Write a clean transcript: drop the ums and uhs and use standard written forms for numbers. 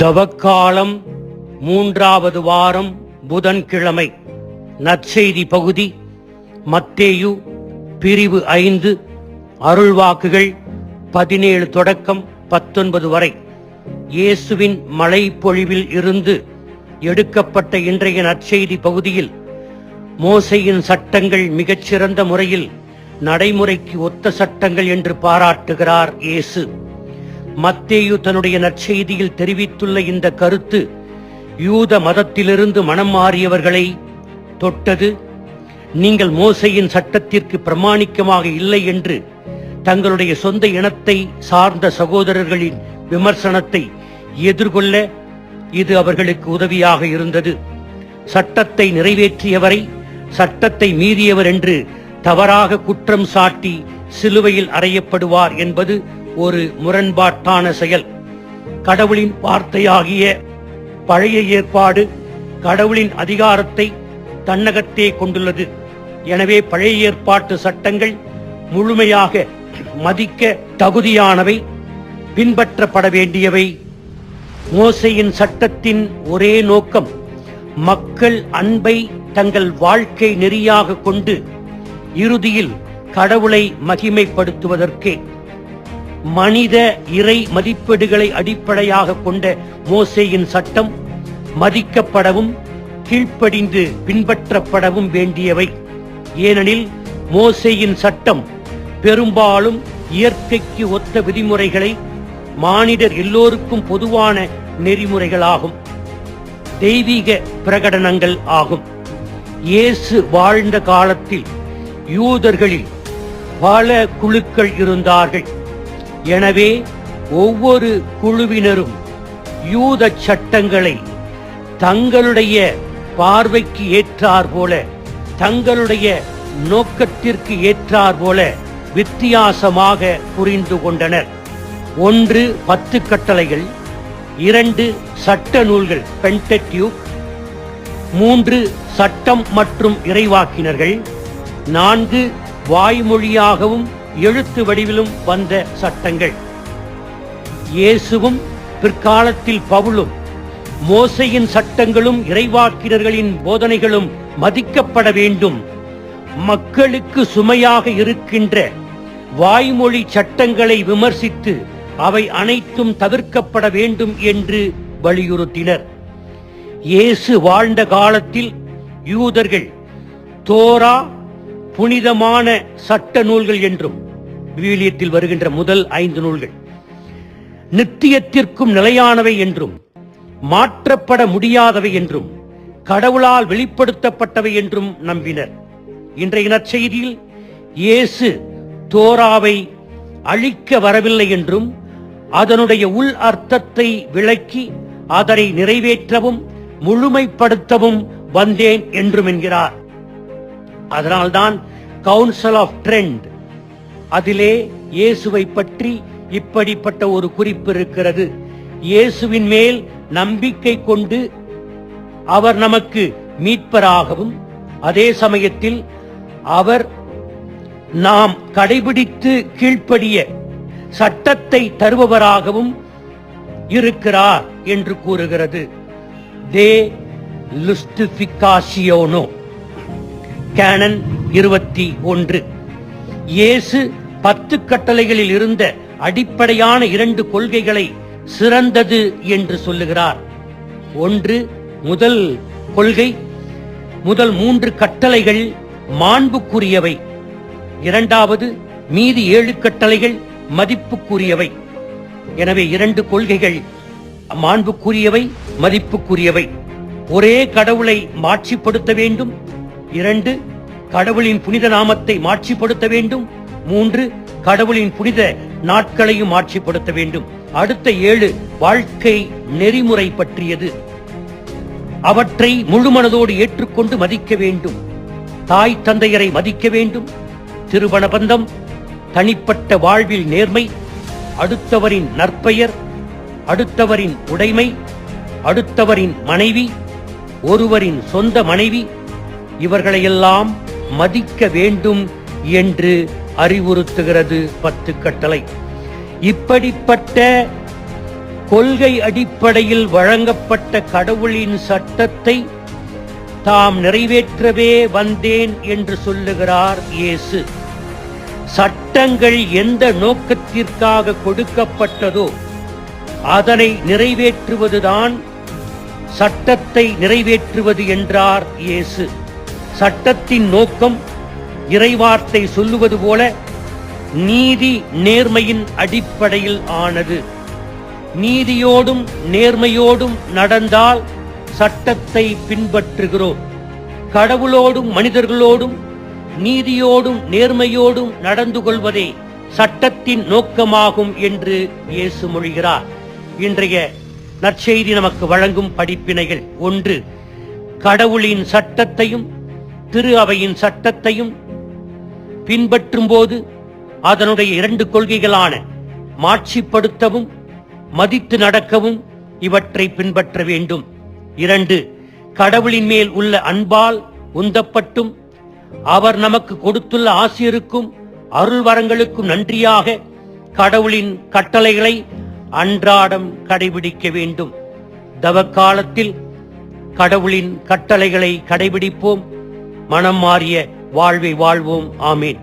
தவக்காலம் 3வது வாரம் புதன்கிழமை. நற்செய்தி பகுதி மத்தேயு பிரிவு 5 அருள்வாக்குகள் 17 தொடக்கம் 19 வரை. இயேசுவின் மலை பொழிவில் இருந்து எடுக்கப்பட்ட இன்றைய நற்செய்தி பகுதியில் மோசேயின் சட்டங்கள் மிகச்சிறந்த முறையில் நடைமுறைக்கு ஒத்த சட்டங்கள் என்று பாராட்டுகிறார் இயேசு. மத்தேயு தன்னுடைய நற்செய்தியில் தெரிவித்துள்ள இந்த கருத்து யூத மதத்திலிருந்து மனம் மாறியவர்களை தொட்டது. நீங்கள் மோசேயின் சட்டத்திற்கு பிரமாணிக்கமாக இல்லை என்று தங்களுடைய சொந்த இனத்தை சார்ந்த சகோதரர்களின் விமர்சனத்தை எதிர்கொள்ள இது அவர்களுக்கு உதவியாக இருந்தது. சட்டத்தை நிறைவேற்றியவரை சட்டத்தை மீறியவர் என்று தவறாக குற்றம் சாட்டி சிலுவையில் அறையப்படுவார் என்பது ஒரு முரண்பாட்டான செயல். கடவுளின் வார்த்தையாகிய பழைய ஏற்பாடு கடவுளின் அதிகாரத்தை தன்னகத்தே கொண்டுள்ளது. எனவே பழைய ஏற்பாட்டு சட்டங்கள் முழுமையாக மதிக்க தகுதியானவை, பின்பற்றப்பட வேண்டியவை. மோசேயின் சட்டத்தின் ஒரே நோக்கம் மக்கள் அன்பை தங்கள் வாழ்க்கை நெறியாக கொண்டு இறுதியில் கடவுளை மகிமைப்படுத்துவதற்கே. மனித இறை மதிப்பீடுகளை அடிப்படையாக கொண்ட மோசேயின் சட்டம் மதிக்கப்படவும் கீழ்ப்படிந்து பின்பற்றப்படவும் வேண்டியவை. ஏனெனில் மோசேயின் சட்டம் பெரும்பாலும் இயற்கைக்கு ஒத்த விதிமுறைகளை, மானிடர் எல்லோருக்கும் பொதுவான நெறிமுறைகளாகும், தெய்வீக பிரகடனங்கள் ஆகும். இயேசு வாழ்ந்த காலத்தில் யூதர்களில் பல குழுக்கள் இருந்தார்கள். எனவே ஒவ்வொரு குழுவினரும் யூத சட்டங்களை தங்களுடைய பார்வைக்கு ஏற்றார் போல, தங்களுடைய நோக்கத்திற்கு ஏற்றார் போல வித்தியாசமாக புரிந்து கொண்டனர். 1 10 கட்டளைகள், 2 சட்ட நூல்கள் பென்டெட்யூக், 3 சட்டம் மற்றும் இறைவாக்கினர்கள், 4 வாய்மொழியாகவும் எழுத்து வடிவிலும் வந்த சட்டங்கள். இயேசுவும் பிற்காலத்தில் பவுலும் மோசேயின் சட்டங்களும் இறைவாக்கினர்களின் போதனைகளும் மதிக்கப்பட வேண்டும், மக்களுக்கு சுமையாக இருக்கின்ற வாய்மொழி சட்டங்களை விமர்சித்து அவை அனைத்தும் தவிர்க்கப்பட வேண்டும் என்று வலியுறுத்தினர். இயேசு வாழ்ந்த காலத்தில் யூதர்கள் தோரா புனிதமான சட்ட நூல்கள் என்றும், விவிலியத்தில் வருகின்ற முதல் 5 நூல்கள் நித்தியத்திற்கும் நிலையானவை என்றும், மாற்றப்பட முடியாதவை என்றும், கடவுளால் வெளிப்படுத்தப்பட்டவை என்றும் நம்பினர். இன்றைய நற்செய்தியில் இயேசு தோராவை அழிக்க வரவில்லை என்றும், அதனுடைய உள் அர்த்தத்தை விளக்கி அதனை நிறைவேற்றவும் முழுமைப்படுத்தவும் வந்தேன் என்றும் என்கிறார். அதனால்தான் கவுன்சில் ஆஃப் ட்ரெண்ட், அதிலே இயேசுவை பற்றி இப்படிப்பட்ட ஒரு குறிப்பு இருக்கிறது. இயேசுவின் மேல் நம்பிக்கை கொண்டு அவர் நமக்கு மீட்பராகவும், அதே சமயத்தில் அவர் நாம் கடைபிடித்து கீழ்ப்படிய சட்டத்தை தருபவராகவும் இருக்கிறார் என்று கூறுகிறது. தே லுஸ்டிஃபிகாஷியோனோ, கேனன் 21. இயேசு 10 கட்டளைகளில் இருந்த அடிப்படையான 2 கொள்கைகளை சிறந்தது என்று சொல்லுகிறார். 1, முதல் கொள்கை, முதல் 3 கட்டளைகள் மாண்புக்குரியவை. 2வது, மீதி 7 கட்டளைகள் மதிப்புக்குரியவை. எனவே 2 கொள்கைகள் மாண்புக்குரியவை, மதிப்புக்குரியவை. ஒரே கடவுளை மாட்சிப்படுத்த வேண்டும். 2, கடவுளின் புனித நாமத்தை மாட்சிப்படுத்த வேண்டும். 3, கடவுளின் புனித நாட்களையும் மாட்சிப்படுத்த வேண்டும். அடுத்த 7 வாழ்க்கை நெறிமுறை பற்றியது. அவற்றை முழுமனதோடு ஏற்றுக்கொண்டு மதிக்க வேண்டும். தாய் தந்தையரை மதிக்க வேண்டும். திருமண பந்தம், தனிப்பட்ட வாழ்வில் நேர்மை, அடுத்தவரின் நற்பெயர், அடுத்தவரின் உடைமை, அடுத்தவரின் மனைவி, ஒருவரின் சொந்த மனைவி, இவர்களையெல்லாம் மதிக்க வேண்டும் என்று அறிவுறுத்துகிறது 10 கட்டளை. இப்படிப்பட்ட கொள்கை அடிப்படையில் வழங்கப்பட்ட கடவுளின் சட்டத்தை தாம் நிறைவேற்றவே வந்தேன் என்று சொல்லுகிறார் இயேசு. சட்டங்கள் எந்த நோக்கத்திற்காக கொடுக்கப்பட்டதோ அதனை நிறைவேற்றுவதுதான் சட்டத்தை நிறைவேற்றுவது என்றார் இயேசு. சட்டத்தின் நோக்கம் இறைவார்த்தை சொல்லுவது போல நீதி நேர்மையின் அடிப்படையில் ஆனது. நீதியோடும் நேர்மையோடும் நடந்தால் சட்டத்தை பின்பற்றுகிறோம். கடவுளோடும் மனிதர்களோடும் நீதியோடும் நேர்மையோடும் நடந்து கொள்வதே சட்டத்தின் நோக்கமாகும் என்று இயேசு மொழிகிறார். இன்றைய நற்செய்தி நமக்கு வழங்கும் படிப்பினைகள்: 1. கடவுளின் சட்டத்தையும் திரு அவையின் சட்டத்தையும் பின்பற்றும் போது அதனுடைய 2 கொள்கைகளான மாட்சிப்படுத்தவும் மதித்து நடக்கவும் இவற்றை பின்பற்ற வேண்டும். 2. கடவுளின் மேல் உள்ள அன்பால் உந்தப்பட்டும் அவர் நமக்கு கொடுத்துள்ள ஆசிரியருக்கும் அருள் வரங்களுக்கும் நன்றியாக கடவுளின் கட்டளைகளை அன்றாடம் கடைபிடிக்க வேண்டும். தவக்காலத்தில் கடவுளின் கட்டளைகளை கடைபிடிப்போம். மனம் மாறிய வாழ்வை வாழ்வோம். ஆமீன்.